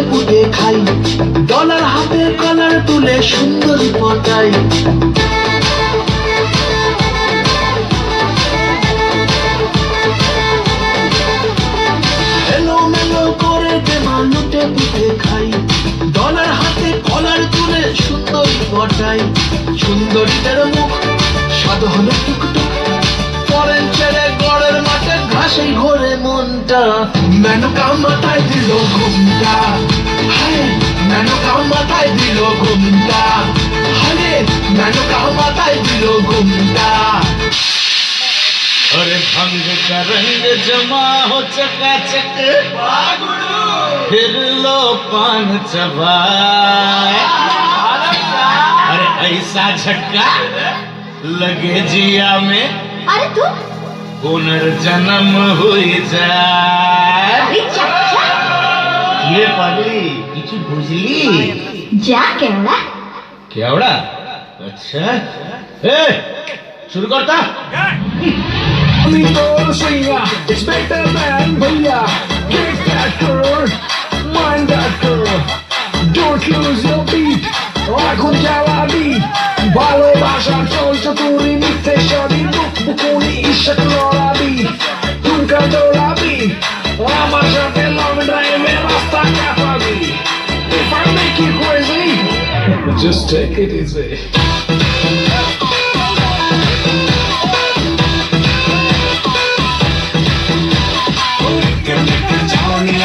পুটে খাই, ডলার হাতে কলার তুলে সুন্দরী পটাই। এলো মেলো করে দেমা লুটে পুটে খাই, ডলার হাতে কলার তুলে সুন্দরী পটাই। সুন্দরীটার মুখ স্বাদ হলো টুকটুক, পরেন ছেড়ে গড়ের মাঠে ঘাসে ঘোরে মনটা। মেনকা মাথায় দিল ঘুমটা, হায় মেনকা মাথায় দিল ঘুমটা, হায় মেনকা মাথায় দিল ঘুমটা। अरे भंग का रंग जमा हो चकाचक, फिर लो पान चबाए। अरे ऐसा झटका लगे जिया में, अरे तू पुनर्जन्म हुई जाए। ये पगली किछु बुझली? जा केवड़ा केवड़ा? अच्छा ए शुरू करता। It's better than Bhaiya. Get that girl, mind that girl. Don't lose your beat. এখন জ্বালাবি ভালোবাসা চলছে তুরি মিথ্যে সবই বুক বুকুনি ঈর্ষা লড়াবি ঠুমকা দৌড়াবি আমার সাথে লং ড্রাইভে রাস্তা কাটাবি। If I make you crazy, just take it easy.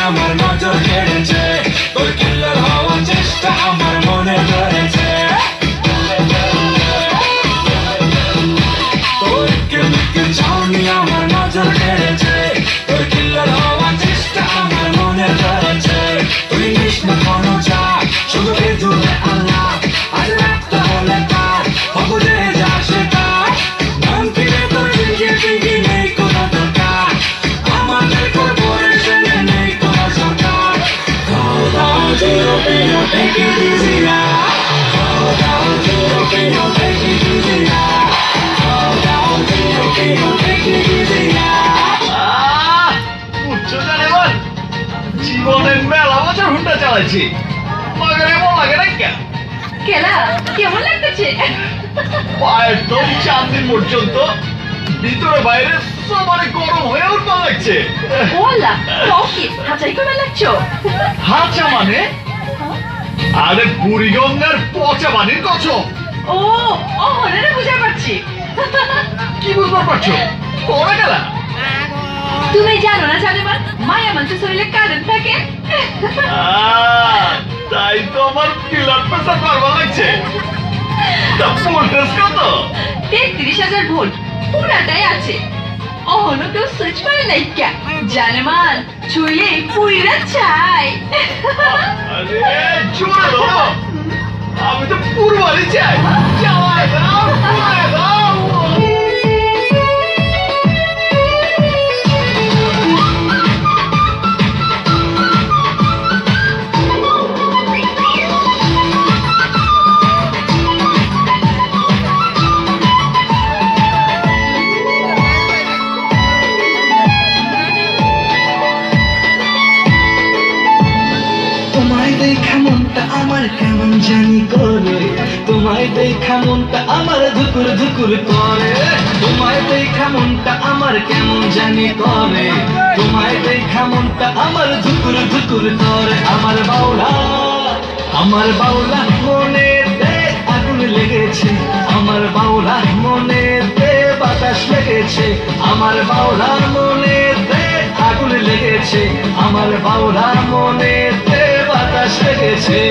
আমার নজর কেড়েছে, তোর কিল্লার হওয়ার চেষ্টা আমার মনে ধরেছে। তোর কিল্লার চাউনি আমার নজর কেড়েছে, তোর কিল্লার হওয়ার চেষ্টা আমার মনে ধরেছে। তুই নিস না কোনো চা, শুধু খেজুরে আল্লাহ আজ রাতটা হলে কার হবুজে যা সেটা নাম ফিরে তোর দিকে দিকে নেই কোনো দরকার আমাদের কর্পোরেশনে নেই কোনো সরকার। Take it easy now. Calm down, take it easy now. Calm down, take it easy now. উচ্চ জানে বল জীবনের মেলা বছর হুন্ডা চালাইছি, মগরে এমন লাগে না কেন? কেলা কেমন লাগতেছে? পায়ের দম চাঁদিন পর্যন্ত ভিতরে বাইরে সবারই গরম হয়ে উঠতে লাগছে। বললা টকি হাজাই করে লাগছো? হাঁচা মানে? আরে বুড়িগঙ্গার পচা পানির কছ। ও ও হরে বুঝা পারছি। কি বুঝতে পারছো? পড়ে গেলা? তুমি জানো না জানেমান মায়া মানুষের শরীরে কারেন্ট থাকে। তাই তো আমার পিলার প্রেসার বাড়বা লাগছে। তা ভোল্টেজ কত? 33,000 ভোল্ট পুরাটাই আছে। অহনো কেউ সুইচ করে নাই কে জানেমান ছুঁয়ে পুইরা চাই। আরে জোরে ধরো, আমি তো পুরবারি চাই। চালাই দাও, পুরাই দাও। তোমায় দেখা মনটা আমার কেমন জানি করে, তোমায় দেখা মনটা আমার ধুকুর ধুকুর করে, তোমায় দেখা মনটা আমার কেমন জানি করে, তোমায় দেখা মনটা আমার ধুকুর ধুকুর করে। আমার বাউলা মনেতে আগুন লেগেছে, আমার বাউলা মনেতে বাতাস লেগেছে, আমার বাউলা মনেতে আগুন লেগেছে, আমার বাউলা মনেতে বাতাস লেগেছে।